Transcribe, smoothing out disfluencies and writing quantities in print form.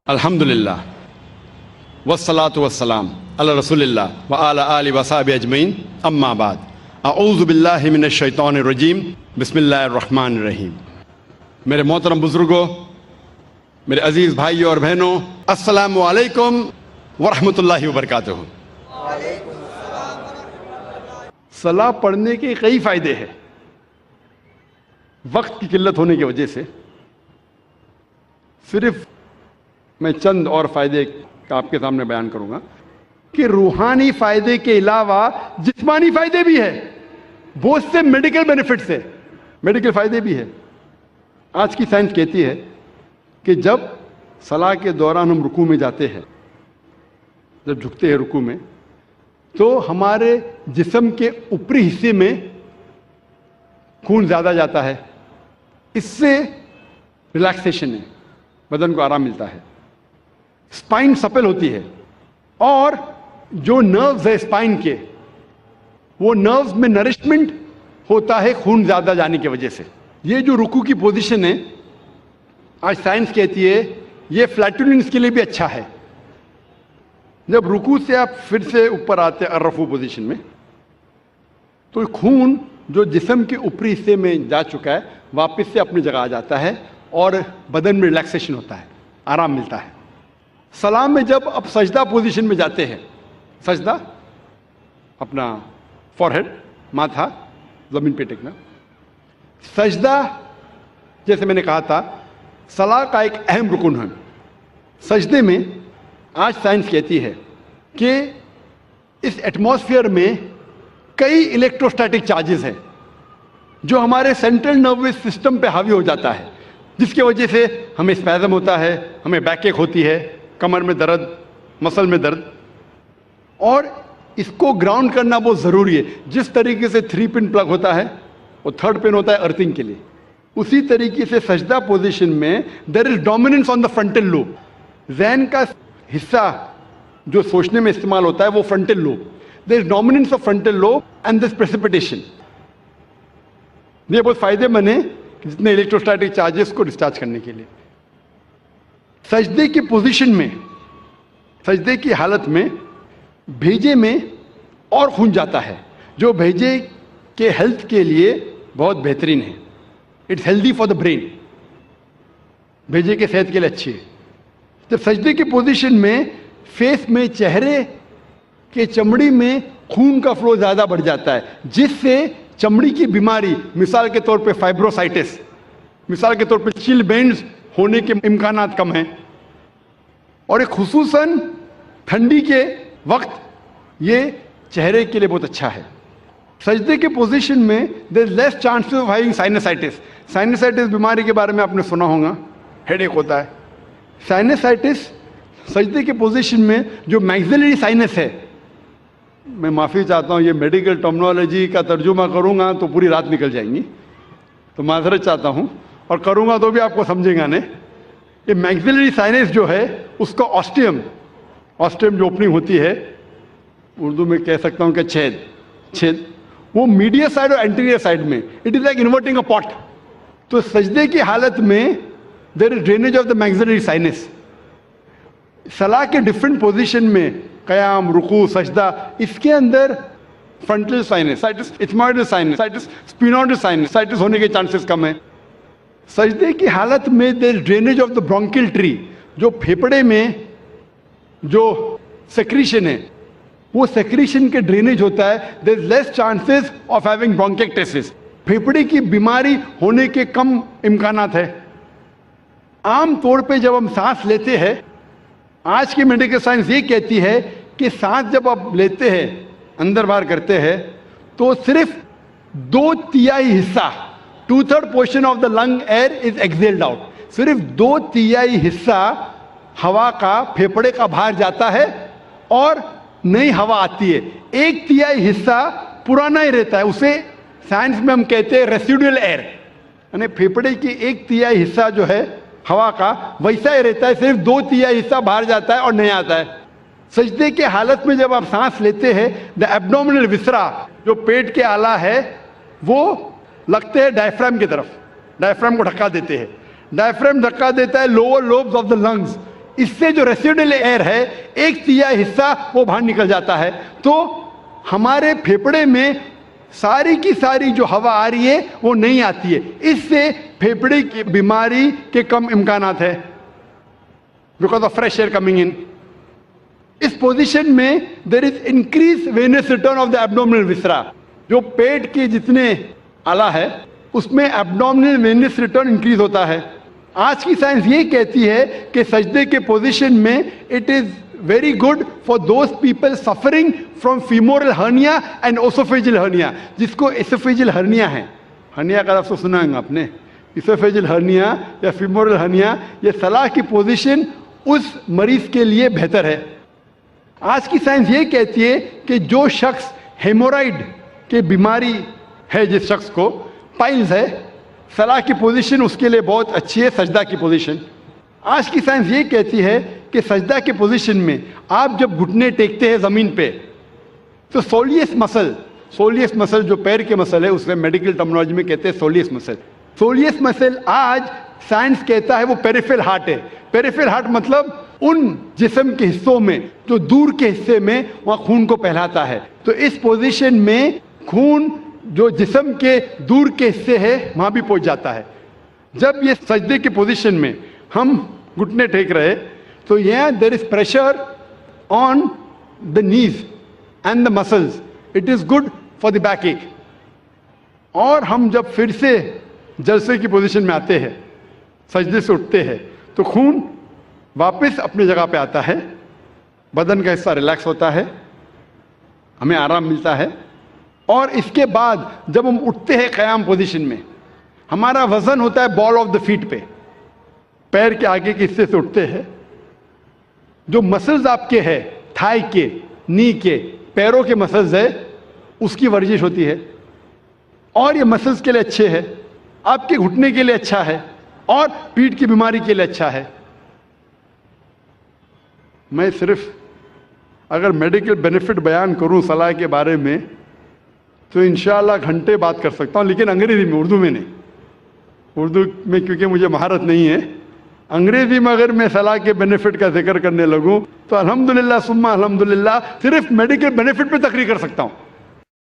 الحمدللہ والصلاة والسلام علی رسول اللہ وعلی آلہ وصحبہ اجمعین، اما بعد، اعوذ باللہ من الشیطان الرجیم، بسم اللہ الرحمن الرحیم۔ میرے محترم بزرگوں، میرے عزیز بھائیوں اور بہنوں، السلام علیکم ورحمۃ اللہ وبرکاتہ۔ صلاح پڑھنے کے کئی فائدے ہیں۔ وقت کی قلت ہونے کی وجہ سے صرف میں چند اور فائدے آپ کے سامنے بیان کروں گا کہ روحانی فائدے کے علاوہ جسمانی فائدے بھی ہیں، بہت سے میڈیکل بینیفٹس ہیں، میڈیکل فائدے بھی ہیں۔ آج کی سائنس کہتی ہے کہ جب صلاح کے دوران ہم رکوع میں جاتے ہیں، جب جھکتے ہیں رکوع میں، تو ہمارے جسم کے اوپری حصے میں خون زیادہ جاتا ہے، اس سے ریلیکسیشن ہے، بدن کو آرام ملتا ہے، اسپائن سپل ہوتی ہے، اور جو نروز ہے اسپائن کے، وہ نروز میں نرشمنٹ ہوتا ہے خون زیادہ جانے کی وجہ سے۔ یہ جو رکوع کی پوزیشن ہے، آج سائنس کہتی ہے یہ فلیٹولنس کے لیے بھی اچھا ہے۔ جب رکوع سے آپ پھر سے اوپر آتے ہیں الرفوع پوزیشن میں، تو خون جو جسم کے اوپری حصے میں جا چکا ہے واپس سے اپنی جگہ آ جاتا ہے اور بدن میں ریلیکسیشن ہوتا ہے، آرام ملتا ہے۔ سلام میں جب آپ سجدہ پوزیشن میں جاتے ہیں، سجدہ اپنا فورہیڈ، ماتھا زمین پہ ٹیکنا، سجدہ جیسے میں نے کہا تھا صلاح کا ایک اہم رکن ہے۔ سجدے میں آج سائنس کہتی ہے کہ اس ایٹماسفیئر میں کئی الیکٹروسٹیٹک چارجز ہیں جو ہمارے سینٹرل نروس سسٹم پہ حاوی ہو جاتا ہے، جس کی وجہ سے ہمیں اسپیزم ہوتا ہے، ہمیں بیک ایک ہوتی ہے، کمر میں درد، مسل میں درد، اور اس کو گراؤنڈ کرنا بہت ضروری ہے۔ جس طریقے سے 3 پن پلگ ہوتا ہے اور 3rd پن ہوتا ہے ارتھنگ کے لیے، اسی طریقے سے سجدہ پوزیشن میں there is dominance on the frontal lobe. ذہن کا حصہ جو سوچنے میں استعمال ہوتا ہے وہ frontal lobe, there is dominance of frontal lobe and this precipitation. یہ بہت فائدے مند ہے جتنے الیکٹروسٹیٹک چارجز کو ڈسچارج کرنے کے لیے۔ سجدے کی پوزیشن میں، سجدے کی حالت میں بھیجے میں اور خون جاتا ہے، جو بھیجے کے ہیلتھ کے لیے بہت بہترین ہے۔ It's healthy for the brain, بھیجے کے صحت کے لیے اچھی ہے۔ جب سجدے کی پوزیشن میں فیس میں، چہرے کے چمڑی میں خون کا فلو زیادہ بڑھ جاتا ہے، جس سے چمڑی کی بیماری، مثال کے طور پہ فائبروسائٹس، مثال کے طور پہ چل بینڈز ہونے کے امکانات کم ہیں، اور ایک خصوصاً ٹھنڈی کے وقت یہ چہرے کے لیے بہت اچھا ہے۔ سجدے کے پوزیشن میں there is less chances of having سائنسائٹس۔ سائنسائٹس بیماری کے بارے میں آپ نے سنا ہوگا، ہیڈ ایک ہوتا ہے۔ سائنسائٹس سجدے کے پوزیشن میں جو میگزیلری سائنس ہے، میں معافی چاہتا ہوں یہ میڈیکل ٹرمنالوجی کا ترجمہ کروں گا تو پوری رات نکل جائیں گی، تو معذرت چاہتا ہوں، اور کروں گا تو بھی آپ کو سمجھیں گا نہیں۔ یہ میگزیلری سائنس جو ہے اس کا آسٹیم جو اوپننگ ہوتی ہے، اردو میں کہہ سکتا ہوں کہ چھید، وہ میڈیا سائڈ اور اینٹیریئر سائڈ میں، اٹ از لائک انورٹنگ اے پاٹ۔ تو سجدے کی حالت میں there is drainage of the میگزیلری science. صلاح کے ڈفرینٹ پوزیشن میں، قیام، رکوع، سجدہ، اس کے اندر فرنٹل سائنس، ایتھموئڈل سائنس، اسپینوئڈل سائنس ہونے کے چانسز کم ہیں۔ سجدے کی حالت میں there is drainage of the برونکل tree, جو پھیپڑے میں جو سیکریشن ہے، وہ سیکریشن کے ڈرینیج ہوتا ہے، دیر از لیس چانسز آف ہیونگ برونکیکٹسس، پھیپڑے کی بیماری ہونے کے کم امکانات ہے۔ عام طور پہ جب ہم سانس لیتے ہیں، آج کی میڈیکل سائنس یہ کہتی ہے کہ سانس جب آپ لیتے ہیں، اندر باہر کرتے ہیں، تو صرف 2/3 حصہ، 2/3 portion of the lung air is exhaled out, صرف 2/3 حصہ ہوا کا، پھیپڑے کا باہر جاتا ہے اور نئی ہوا آتی ہے۔ 1/3 حصہ پرانا ہی رہتا ہے، اسے سائنس میں ہم کہتے ہیں ریسیڈول ایئر، یعنی پھیپڑے کی 1/3 حصہ جو ہے ہوا کا ویسا ہی رہتا ہے، صرف 2/3 حصہ باہر جاتا ہے اور نیا آتا ہے۔ سجدے کے حالت میں جب آپ سانس لیتے ہیں، دا ایبڈومینل وسرا، جو پیٹ کے آلہ ہے، وہ لگتے ہیں ڈائفرام کی طرف، ڈائفرام کو ڈھکا دیتے ہیں، ڈائفرام دھکا دیتا ہے lower lobes of the lungs, اس سے جو ریسیڈل ایئر ہے ایک تیائی حصہ وہ باہر نکل جاتا ہے. تو ہمارے پھیپڑے میں ساری کی ساری جو ہوا آ رہی ہے وہ نہیں آتی ہے. اس سے پھیپڑے کی بیماری کے کم امکانات ہے because of fresh air coming in. اس پوزیشن میں there is increase venous return of the abdominal viscera. جو پیٹ کے جتنے آلہ ہے اس میں ایبڈومینل وینس ریٹرن انکریز ہوتا ہے. آج کی سائنس یہ کہتی ہے کہ سجدے کے پوزیشن میں it is very good for those people suffering from femoral hernia and oesophageal hernia. جس کو ایسوفیجل ہرنیا ہے, ہرنیا کا لفظ سنا ہے آپ نے, ایسوفیجل ہرنیا یا فیمورل ہرنیا, یہ سلاح کی پوزیشن اس مریض کے لیے بہتر ہے. آج کی سائنس یہ کہتی ہے کہ جو شخص ہیمورائڈ کی بیماری ہے, جس شخص کو پائلز ہے, سلاح کی پوزیشن اس کے لیے بہت اچھی ہے, سجدہ کی پوزیشن. آج کی سائنس یہ کہتی ہے کہ سجدہ کے پوزیشن میں آپ جب گھٹنے ٹیکتے ہیں زمین پہ تو سولیس مسل جو پیر کے مسل ہے, اس میں میڈیکل ٹرمنالوجی میں کہتے ہیں سولیس مسل. سولیس مسل آج سائنس کہتا ہے وہ پیریفرل ہارٹ ہے. پیریفرل ہارٹ مطلب ان جسم کے حصوں میں جو دور کے حصے میں وہاں خون کو پہلاتا ہے. تو اس پوزیشن میں خون جو جسم کے دور کے حصے ہے وہاں بھی پہنچ جاتا ہے. جب یہ سجدے کی پوزیشن میں ہم گھٹنے ٹیک رہے تو یہاں دیر از پریشر آن دا نیز and the muscles. It is good for the back ایک. اور ہم جب پھر سے جلسے کی پوزیشن میں آتے ہیں, سجدے سے اٹھتے ہیں, تو خون واپس اپنی جگہ پہ آتا ہے, بدن کا حصہ ریلیکس ہوتا ہے, ہمیں آرام ملتا ہے. اور اس کے بعد جب ہم اٹھتے ہیں قیام پوزیشن میں, ہمارا وزن ہوتا ہے بال آف دا فیٹ پہ, پیر کے آگے کے حصے سے اٹھتے ہیں. جو مسلز آپ کے ہے, تھائی کے, نی کے, پیروں کے مسلز ہے, اس کی ورزش ہوتی ہے. اور یہ مسلز کے لیے اچھے ہے, آپ کے گھٹنے کے لیے اچھا ہے, اور پیٹھ کی بیماری کے لیے اچھا ہے. میں صرف اگر میڈیکل بینیفٹ بیان کروں صلاح کے بارے میں تو انشاءاللہ گھنٹے بات کر سکتا ہوں, لیکن انگریزی میں, اردو میں نہیں. اردو میں کیونکہ مجھے مہارت نہیں ہے. انگریزی میں اگر میں صلاح کے بینیفٹ کا ذکر کرنے لگوں تو الحمدللہ ثم الحمدللہ صرف میڈیکل بینیفٹ پہ تقریر کر سکتا ہوں.